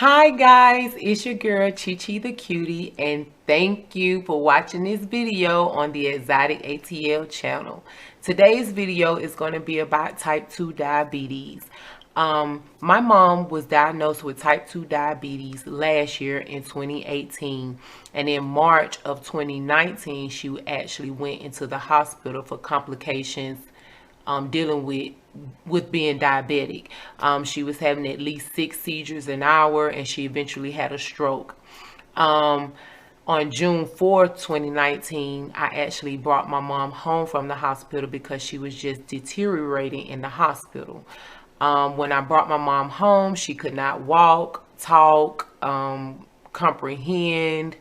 Hi guys, it's your girl Chi Chi the Cutie, and thank you for watching this video on the Exotic ATL channel. Today's video is going to be about type 2 diabetes. My mom was diagnosed with type 2 diabetes last year in 2018, and in March of 2019 she actually went into the hospital for complications dealing with being diabetic. She was having at least 6 seizures an hour, and she eventually had a stroke. Um, on June 4th, 2019, I actually brought my mom home from the hospital because she was just deteriorating in the hospital. When I brought my mom home, she could not walk, talk, comprehend,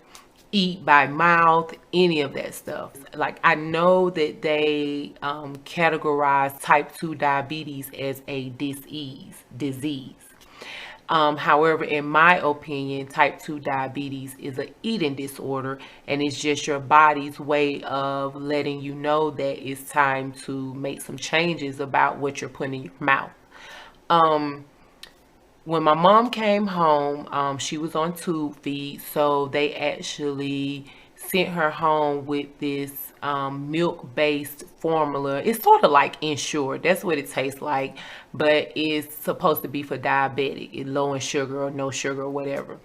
eat by mouth, any of that stuff. Like, I know that they categorize type 2 diabetes as a disease. However, in my opinion, type 2 diabetes is an eating disorder, and it's just your body's way of letting you know that it's time to make some changes about what you're putting in your mouth. When my mom came home, she was on tube feed, so they actually sent her home with this milk-based formula. It's sort of like Ensure. That's what it tastes like, but it's supposed to be for diabetic. It's low in sugar or no sugar or whatever.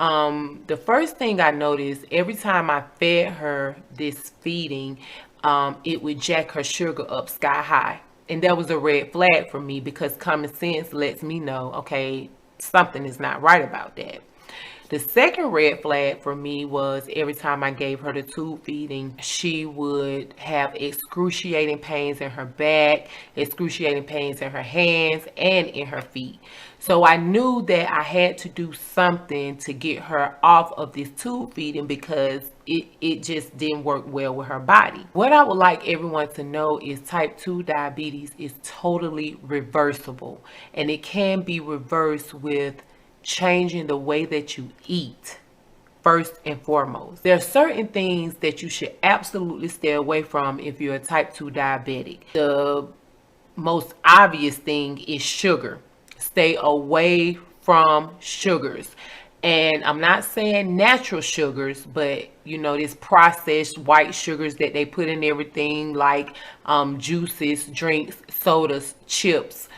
The first thing I noticed, every time I fed her this feeding, it would jack her sugar up sky high. And that was a red flag for me because common sense lets me know, okay, something is not right about that. The second red flag for me was every time I gave her the tube feeding, she would have excruciating pains in her back, excruciating pains in her hands, and in her feet. So I knew that I had to do something to get her off of this tube feeding because it just didn't work well with her body. What I would like everyone to know is type 2 diabetes is totally reversible, and it can be reversed with changing the way that you eat first and foremost. There are certain things that you should absolutely stay away from if you're a type 2 diabetic. The most obvious thing is sugar. Stay away from sugars. And I'm not saying natural sugars, but you know, this processed white sugars that they put in everything, like juices, drinks, sodas, chips,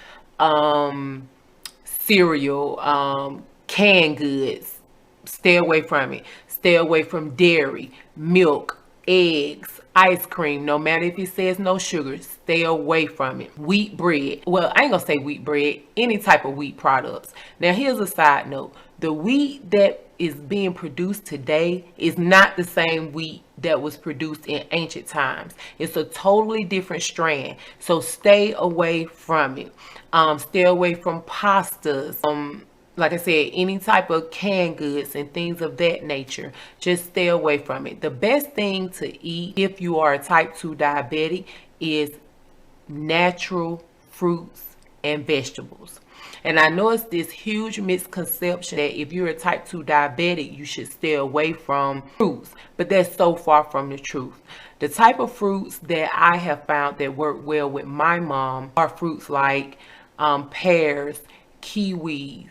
cereal, canned goods. Stay away from it. Stay away from dairy, milk, eggs, ice cream. No matter if it says no sugar, stay away from it. Wheat bread. Well, I ain't gonna say wheat bread, any type of wheat products. Now, here's a side note. The wheat that is being produced today is not the same wheat that was produced in ancient times. It's a totally different strand. So stay away from it. Stay away from pastas. Like I said, any type of canned goods and things of that nature, just stay away from it. The best thing to eat if you are a type 2 diabetic is natural fruits and vegetables. And I know it's this huge misconception that if you're a type 2 diabetic, you should stay away from fruits, but that's so far from the truth. The type of fruits that I have found that work well with my mom are fruits like pears, kiwis,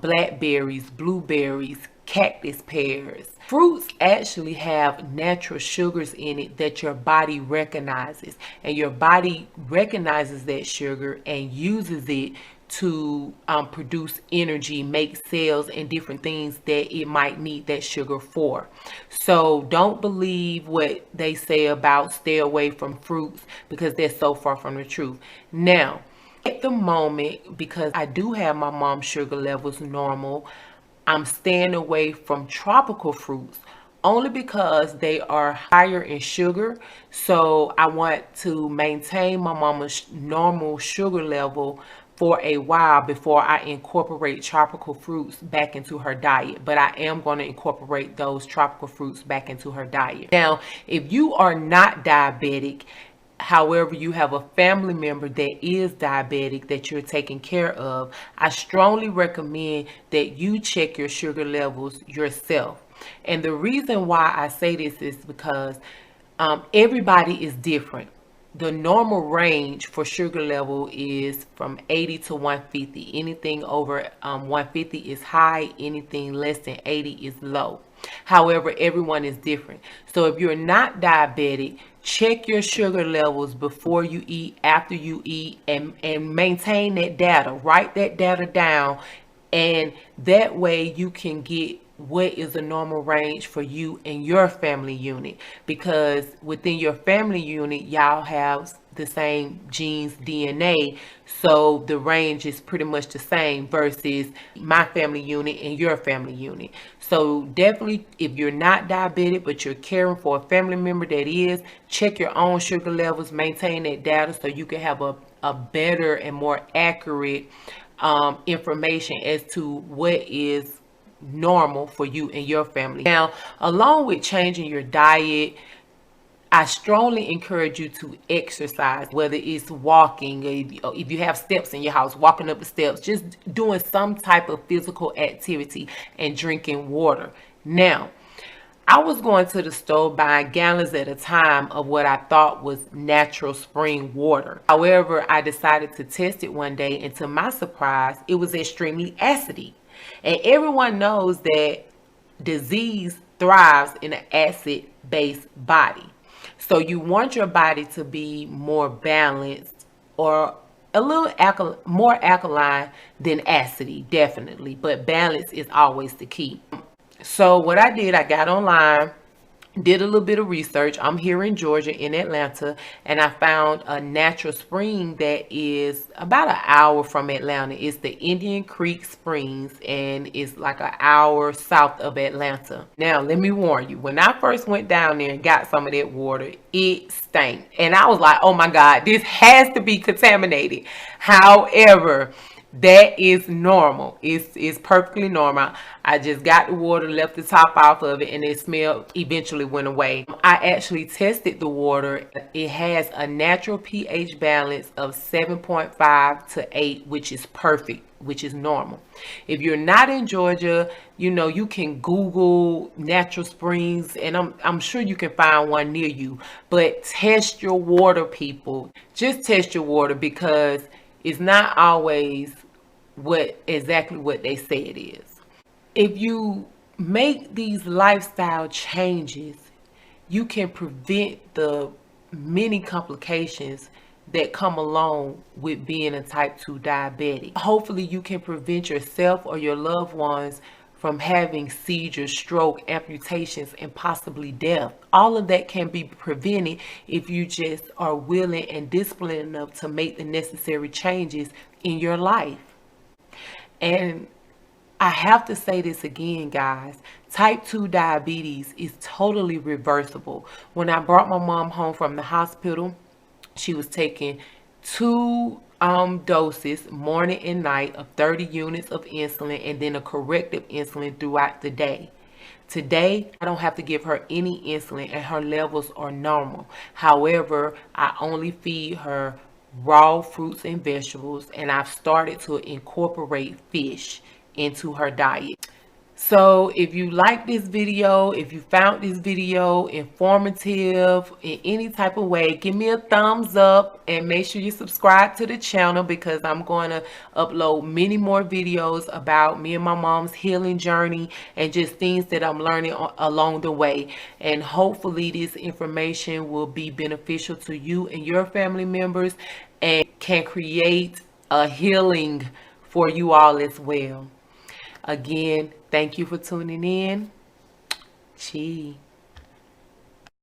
blackberries, blueberries, cactus pears. Fruits actually have natural sugars in it that your body recognizes, and your body recognizes that sugar and uses it to produce energy, make cells, and different things that it might need that sugar for. So don't believe what they say about stay away from fruits because they're so far from the truth. Now, at the moment, because I do have my mom's sugar levels normal, I'm staying away from tropical fruits only because they are higher in sugar. So I want to maintain my mama's normal sugar level for a while before I incorporate tropical fruits back into her diet. But I am going to incorporate those tropical fruits back into her diet. Now, if you are not diabetic, however, you have a family member that is diabetic that you're taking care of, I strongly recommend that you check your sugar levels yourself. And the reason why I say this is because everybody is different. the normal range for sugar level is from 80 to 150. Anything over 150 is high, anything less than 80 is low. However, everyone is different. So if you're not diabetic, check your sugar levels before you eat, after you eat, and maintain that data. Write that data down, and that way you can get what is a normal range for you and your family unit, because within your family unit y'all have the same genes, DNA, so the range is pretty much the same versus my family unit and your family unit. So definitely, if you're not diabetic but you're caring for a family member that is, check your own sugar levels, maintain that data so you can have a better and more accurate information as to what is normal for you and your family. Now, along with changing your diet, I strongly encourage you to exercise, whether it's walking, if you have steps in your house, walking up the steps, just doing some type of physical activity, and drinking water. Now, I was going to the store buying gallons at a time of what I thought was natural spring water. However, I decided to test it one day, and to my surprise, it was extremely acidy. And everyone knows that disease thrives in an acid-based body. So you want your body to be more balanced, or a little more alkaline than acidy, definitely. But balance is always the key. So what I did, I got online, did a little bit of research. I'm here in Georgia, in Atlanta, and I found a natural spring that is about an hour from Atlanta. It's the Indian Creek Springs, and it's like an hour south of Atlanta. Now, let me warn you, when I first went down there and got some of that water, it stank. And I was like, oh my God, this has to be contaminated. However, that is normal. It's perfectly normal. I just got the water, left the top off of it, and the smell eventually went away. I actually tested the water. It has a natural pH balance of 7.5 to 8, which is perfect, which is normal. If you're not in Georgia, you can Google natural springs, and I'm sure you can find one near you. But test your water, people. Just test your water, because it's not always exactly what they say it is. If you make these lifestyle changes, you can prevent the many complications that come along with being a type 2 diabetic. Hopefully you can prevent yourself or your loved ones from having seizures, stroke, amputations, and possibly death. All of that can be prevented if you just are willing and disciplined enough to make the necessary changes in your life. And I have to say this again, guys. Type 2 diabetes is totally reversible. When I brought my mom home from the hospital, she was taking 2 doses morning and night of 30 units of insulin, and then a corrective insulin throughout the day. Today, I don't have to give her any insulin, and her levels are normal. However, I only feed her raw fruits and vegetables, and I've started to incorporate fish into her diet. So if you like this video, if you found this video informative in any type of way, give me a thumbs up, and make sure you subscribe to the channel, because I'm going to upload many more videos about me and my mom's healing journey and just things that I'm learning along the way. And hopefully this information will be beneficial to you and your family members, and can create a healing for you all as well. Again, thank you for tuning in. Chi.